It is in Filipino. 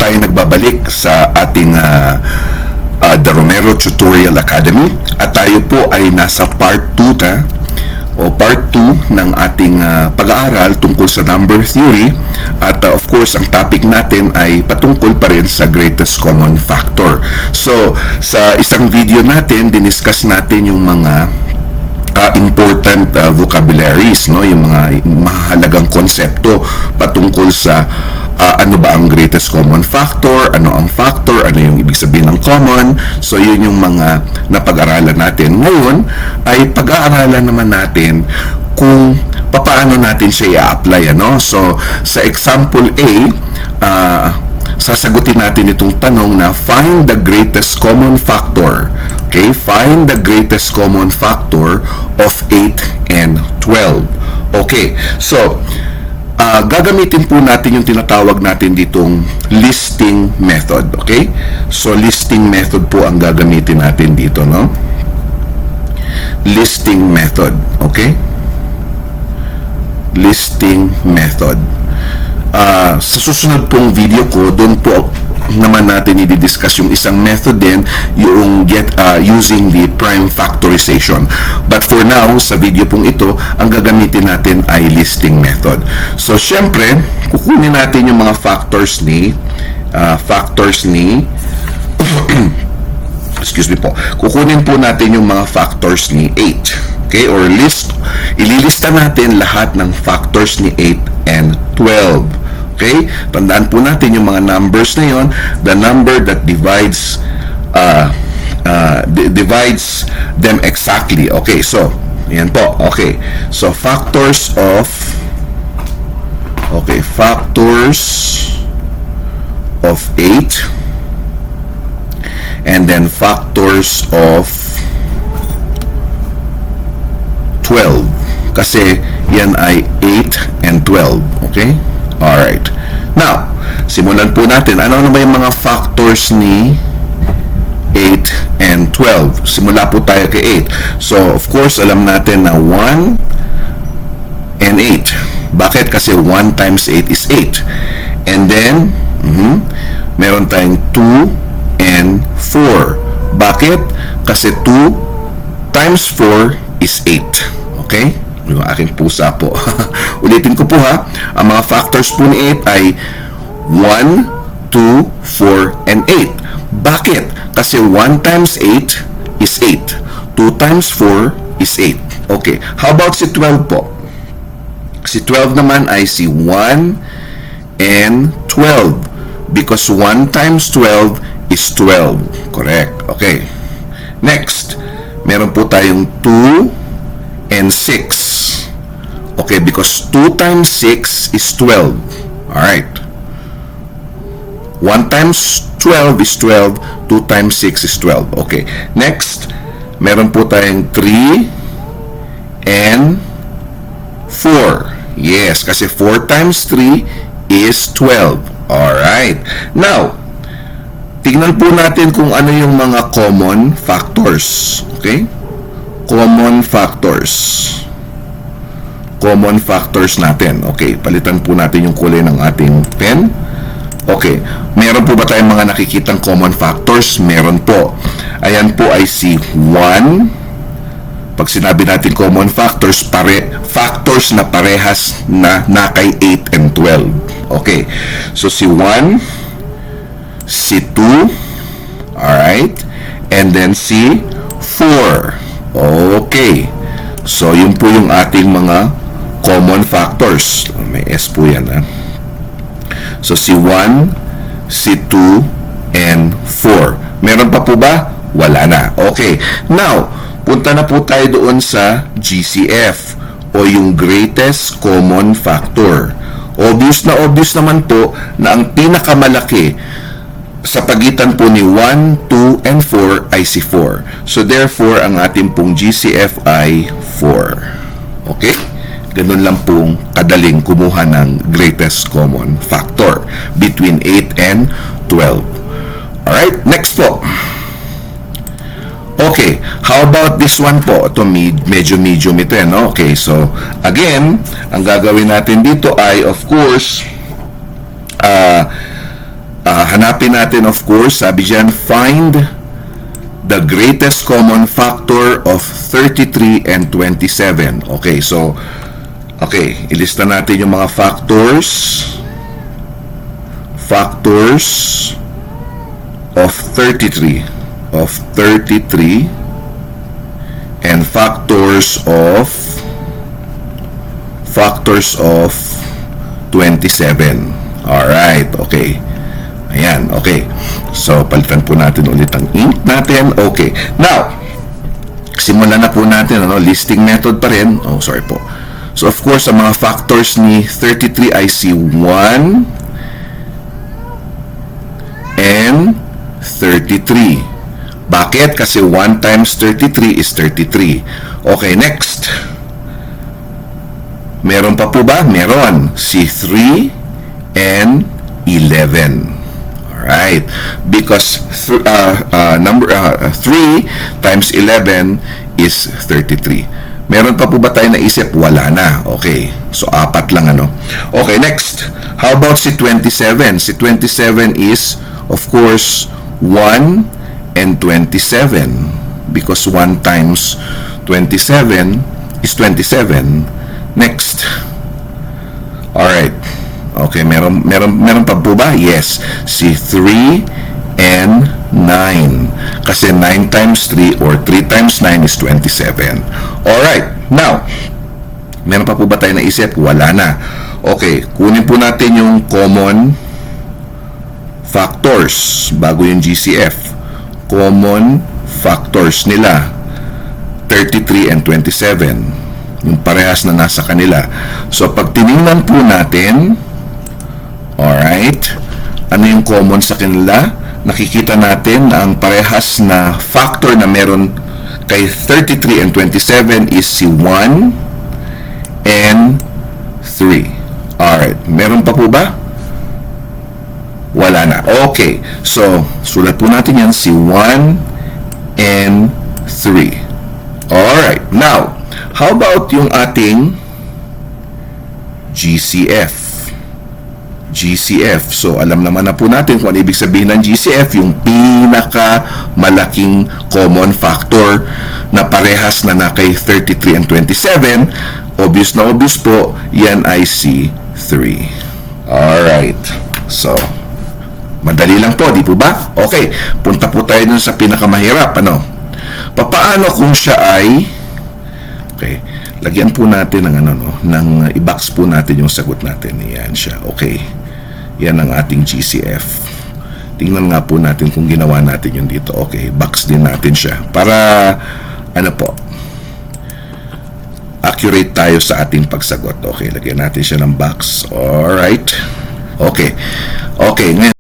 tayo nagbabalik sa ating The Romero Tutorial Academy at tayo po ay nasa part 2 part 2 ng ating pag-aaral tungkol sa number theory at of course ang topic natin ay patungkol pa rin sa greatest common factor. So sa isang video natin diniscuss natin yung mga important vocabularies, no, yung mga mahalagang konsepto patungkol sa ano ba ang greatest common factor, ano ang factor, ano yung ibig sabihin ng common. So yun yung mga napag-aralan natin. Ngayon ay pag-aaralan naman natin kung paano natin siya i-apply, ano. So sa example A, sasagutin natin itong tanong na find the greatest common factor. Okay, find the greatest common factor of 8 and 12. Okay, so gagamitin po natin yung tinatawag natin ditong listing method. Okay, so listing method po ang gagamitin natin dito, no? Listing method. Okay, listing method. Sa susunod pong video ko, doon po naman natin i-discuss yung isang method din, yung using the prime factorization. But for now, sa video pong ito, ang gagamitin natin ay listing method. So, syempre, kukunin natin yung mga factors ni excuse me po, kukunin po natin yung mga factors ni 8. Okay, or ililista natin lahat ng factors ni 8 and 12. Okay, tandaan po natin yung mga numbers na yon, the number that divides them exactly. Okay, so yan po. Okay, so factors of 8 and then factors of 12 kasi yan ay 8 and 12. Okay, alright. Now, simulan po natin. Ano ba yung mga factors ni 8 and 12? Simula po tayo kay 8. So, of course, alam natin na 1 and 8. Bakit? Kasi 1 times 8 is 8. And then, meron tayong 2 and 4. Bakit? Kasi 2 times 4 is 8. Okay? Yung aking pusa po. Ulitin ko po ha. Ang mga factors po ni 8 ay 1, 2, 4, and 8. Bakit? Kasi 1 times 8 is 8. 2 times 4 is 8. Okay. How about si 12 po? Si 12 naman ay si 1 and 12. Because 1 times 12 is 12. Correct. Okay. Next, meron po tayong 2 and 6. Okay, because 2 times 6 is 12. Alright. 1 times 12 is 12. 2 times 6 is 12. Okay. Next, meron po tayong 3 and 4. Yes, kasi 4 times 3 is 12. Alright. Now, tingnan po natin kung ano yung mga common factors. Okay? Common factors natin. Okay, palitan po natin yung kulay ng ating pen. Okay, meron po ba tayong mga nakikitang common factors? Meron po. Ayan po ay si 1. Pag sinabi natin common factors, factors na parehas na kay 8 and 12. Okay, so si 1, si 2, alright, and then si 4. Okay. So, yun po yung ating mga common factors. May S po yan, ha? So, si 1, si 2, and 4. Meron pa po ba? Wala na. Okay. Now, punta na po tayo doon sa GCF o yung greatest common factor. Obvious naman po na ang pinakamalaki sa pagitan po ni 1, 2, and 4 ay si 4. So, therefore, ang ating pong GCF ay 4. Okay? Ganun lang pong kadaling kumuha ng greatest common factor between 8 and 12. Alright? Next po. Okay. How about this one po? Ito, medyo medium ito, no? Okay. So, again, ang gagawin natin dito ay, of course, Hanapin natin, of course, sabi dyan, find the greatest common factor of 33 and 27. Okay, so, ilista natin yung mga factors of 33 and factors of 27. Alright, okay. Ayan, okay. So, palitan po natin ulit ang ink natin. Okay. Now, simulan na po natin, listing method pa rin. Oh, sorry po. So, of course, ang mga factors ni 33 ay si 1 and 33. Bakit? Kasi 1 times 33 is 33. Okay, next. Meron pa po ba? Meron. Si 3 and 11. Alright. Because 3 times 11 is 33. Meron pa po ba tayo naisip? Wala na. Okay. So, 4 lang, Okay, next. How about si 27? Si 27 is, of course, 1 and 27. Because 1 times 27 is 27. Next. Alright. Okay, meron pa po ba? Yes. Si 3 and 9. Kasi 9 times 3 or 3 times 9 is 27. Alright. Now, meron pa po ba tayo naisip? Wala na. Okay, kunin po natin yung common factors bago yung GCF. Common factors nila 33 and 27. Yung parehas na nasa kanila. So, pag tiningnan po natin, alright, ano yung common sa kanila? Nakikita natin na ang parehas na factor na meron kay 33 and 27 is si 1 and 3. Alright, meron pa po ba? Wala na. Okay, so sulat po natin yan, si 1 and 3. Alright, now, how about yung ating GCF? GCF. So, alam naman na po natin kung ano ibig sabihin ng GCF, yung pinakamalaking common factor na parehas na kay 33 and 27. Obvious na obvious po, yan ay si 3. Alright. So, madali lang po, di po ba? Okay, punta po tayo dun sa pinakamahirap. Papaano kung siya ay... Okay, lagyan po natin ng i-box po natin yung sagot natin. Yan siya. Okay. Yan ang ating GCF. Tingnan nga po natin kung ginawa natin yun dito. Okay, box din natin siya. Para, accurate tayo sa ating pagsagot. Okay, lagyan natin siya ng box. Alright. Okay. Okay, ngayon.